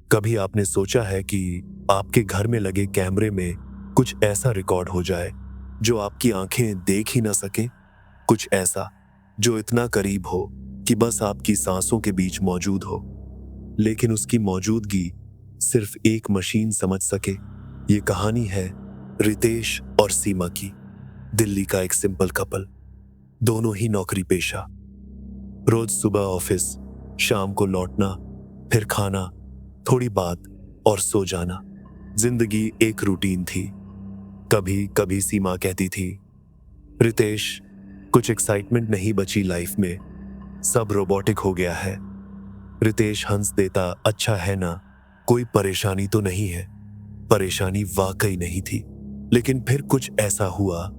कभी आपने सोचा है कि आपके घर में लगे कैमरे में कुछ ऐसा रिकॉर्ड हो जाए जो आपकी आंखें देख ही ना सके? कुछ ऐसा जो इतना करीब हो कि बस आपकी सांसों के बीच मौजूद हो, लेकिन उसकी मौजूदगी सिर्फ एक मशीन समझ सके। ये कहानी है रितेश और सीमा की। दिल्ली का एक सिंपल कपल, दोनों ही नौकरी पेशा। रोज सुबह ऑफिस, शाम को लौटना, फिर खाना, थोड़ी बात और सो जाना। जिंदगी एक रूटीन थी। कभी कभी सीमा कहती थी, रितेश, कुछ एक्साइटमेंट नहीं बची लाइफ में, सब रोबोटिक हो गया है। रितेश हंस देता, अच्छा है ना, कोई परेशानी तो नहीं है। परेशानी वाकई नहीं थी, लेकिन फिर कुछ ऐसा हुआ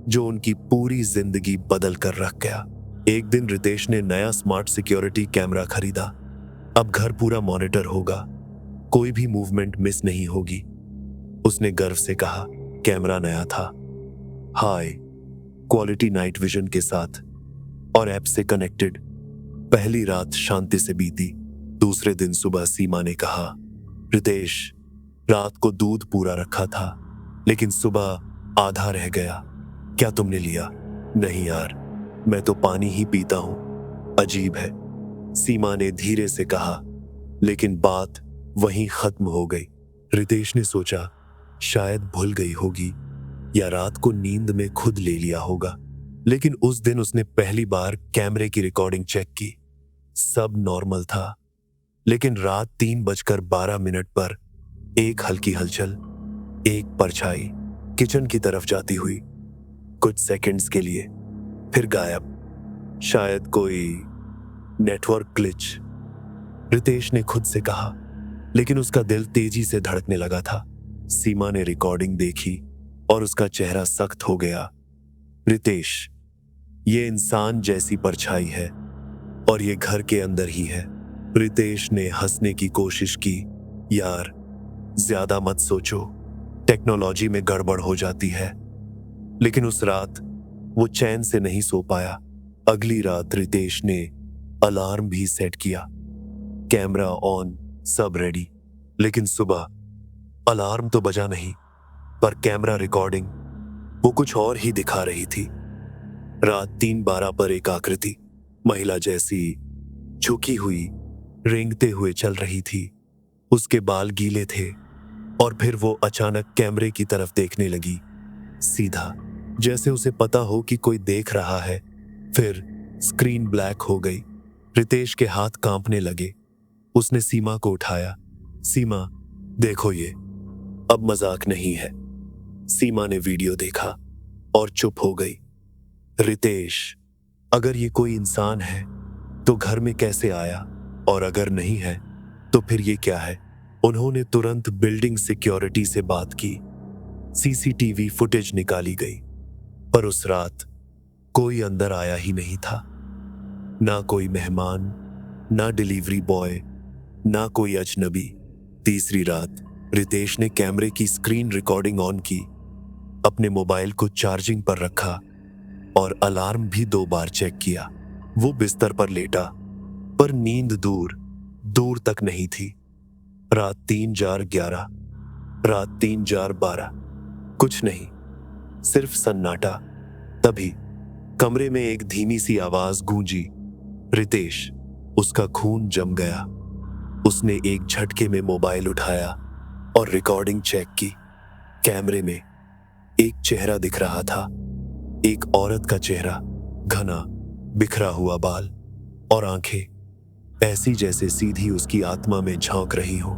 जो उनकी पूरी जिंदगी बदल कर रख गया। एक दिन रितेश ने नया स्मार्ट सिक्योरिटी कैमरा खरीदा। अब घर पूरा मॉनिटर होगा, कोई भी मूवमेंट मिस नहीं होगी। उसने गर्व से कहा, कैमरा नया था, हाई क्वालिटी नाइट विजन के साथ और ऐप से कनेक्टेड। पहली रात शांति से बीती। दूसरे दिन सुबह सीमा ने कहा, रितेश, रात को दूध पूरा रखा था, लेकिन सुबह आधा रह गया। क्या तुमने लिया? नहीं यार, मैं तो पानी ही पीता हूं। अजीब है, सीमा ने धीरे से कहा, लेकिन बात वहीं खत्म हो गई। रितेश ने सोचा, शायद भूल गई होगी या रात को नींद में खुद ले लिया होगा। लेकिन उस दिन उसने पहली बार कैमरे की रिकॉर्डिंग चेक की। सब नॉर्मल था, लेकिन रात 3:12 पर एक हल्की हलचल, एक परछाई किचन की तरफ जाती हुई, कुछ सेकंड्स के लिए, फिर गायब। शायद कोई नेटवर्क ग्लिच, रितेश ने खुद से कहा, लेकिन उसका दिल तेजी से धड़कने लगा था। सीमा ने रिकॉर्डिंग देखी और उसका चेहरा सख्त हो गया। रितेश, ये इंसान जैसी परछाई है और ये घर के अंदर ही है। रितेश ने हंसने की कोशिश की, यार ज्यादा मत सोचो, टेक्नोलॉजी में गड़बड़ हो जाती है। लेकिन उस रात वो चैन से नहीं सो पाया। अगली रात रितेश ने अलार्म भी सेट किया, कैमरा ऑन, सब रेडी। लेकिन सुबह अलार्म तो बजा नहीं, पर कैमरा रिकॉर्डिंग वो कुछ और ही दिखा रही थी। रात 3:12 पर एक आकृति, महिला जैसी, झुकी हुई, रेंगते हुए चल रही थी। उसके बाल गीले थे और फिर वो अचानक कैमरे की तरफ देखने लगी, सीधा, जैसे उसे पता हो कि कोई देख रहा है। फिर स्क्रीन ब्लैक हो गई। रितेश के हाथ कांपने लगे। उसने सीमा को उठाया, सीमा देखो ये, अब मजाक नहीं है। सीमा ने वीडियो देखा और चुप हो गई। रितेश, अगर ये कोई इंसान है तो घर में कैसे आया, और अगर नहीं है तो फिर ये क्या है? उन्होंने तुरंत बिल्डिंग सिक्योरिटी से बात की। सीसीटीवी फुटेज निकाली गई, पर उस रात कोई अंदर आया ही नहीं था। ना कोई मेहमान, ना डिलीवरी बॉय, ना कोई अजनबी। तीसरी रात रितेश ने कैमरे की स्क्रीन रिकॉर्डिंग ऑन की, अपने मोबाइल को चार्जिंग पर रखा और अलार्म भी 2 बार चेक किया। वो बिस्तर पर लेटा, पर नींद दूर दूर तक नहीं थी। रात 3:11, रात 3:12, कुछ नहीं, सिर्फ सन्नाटा। तभी कमरे में एक धीमी सी आवाज गूंजी, रितेश। उसका खून जम गया। उसने एक झटके में मोबाइल उठाया और रिकॉर्डिंग चेक की। कैमरे में एक चेहरा दिख रहा था, एक औरत का चेहरा, घना, बिखरा हुआ बाल और आंखें ऐसी जैसे सीधी उसकी आत्मा में झांक रही हो।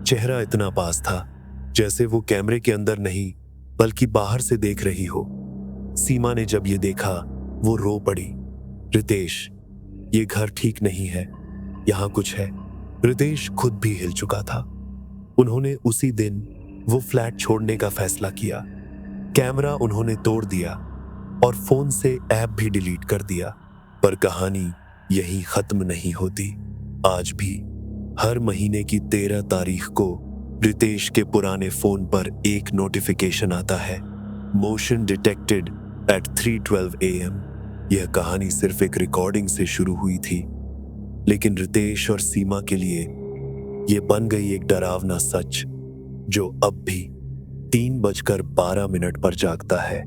चेहरा इतना पास था जैसे वो कैमरे के अंदर नहीं बल्कि बाहर से देख रही हो। सीमा ने जब ये देखा वो रो पड़ी, रितेश, ये घर ठीक नहीं है, यहाँ कुछ है। रितेश खुद भी हिल चुका था। उन्होंने उसी दिन वो फ्लैट छोड़ने का फैसला किया। कैमरा उन्होंने तोड़ दिया और फोन से ऐप भी डिलीट कर दिया। पर कहानी यहीं खत्म नहीं होती। आज भी हर महीने की 13 तारीख को रितेश के पुराने फोन पर एक नोटिफिकेशन आता है, मोशन डिटेक्टेड एट 3:12 AM। यह कहानी सिर्फ एक रिकॉर्डिंग से शुरू हुई थी, लेकिन रितेश और सीमा के लिए ये बन गई एक डरावना सच जो अब भी 3:12 पर जागता है।